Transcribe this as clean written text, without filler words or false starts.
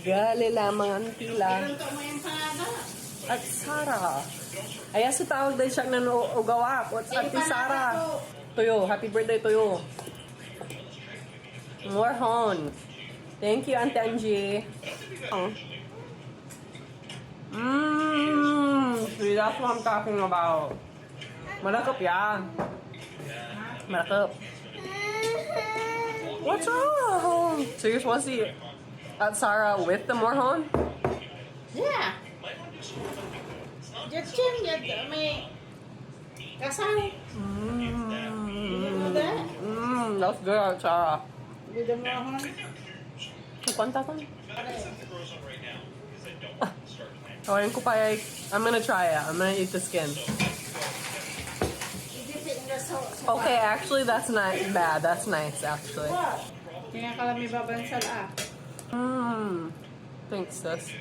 Gali lamang ang tila. Ilan mo yung panada? At Sara. Ay, sa tawag din siya ng ugawak. What's Ate Sara? Tuyo. Happy birthday, Tuyo. Morhon. Thank you, Auntie Angie. Oh. See, that's what I'm talking about. Malakap yan. Malakap. What's wrong? So you're supposed to eat at Sarah with the morhon? Yeah. Jatchin, may kasal. You know that? That's good at Sarah. With the mohon. Kwanta ko? Kawain ko pa I'm gonna try it. I'm gonna eat the skin. Okay, actually that's not bad. That's nice actually. Tingnan ka lang may babansal ah. Thanks sis.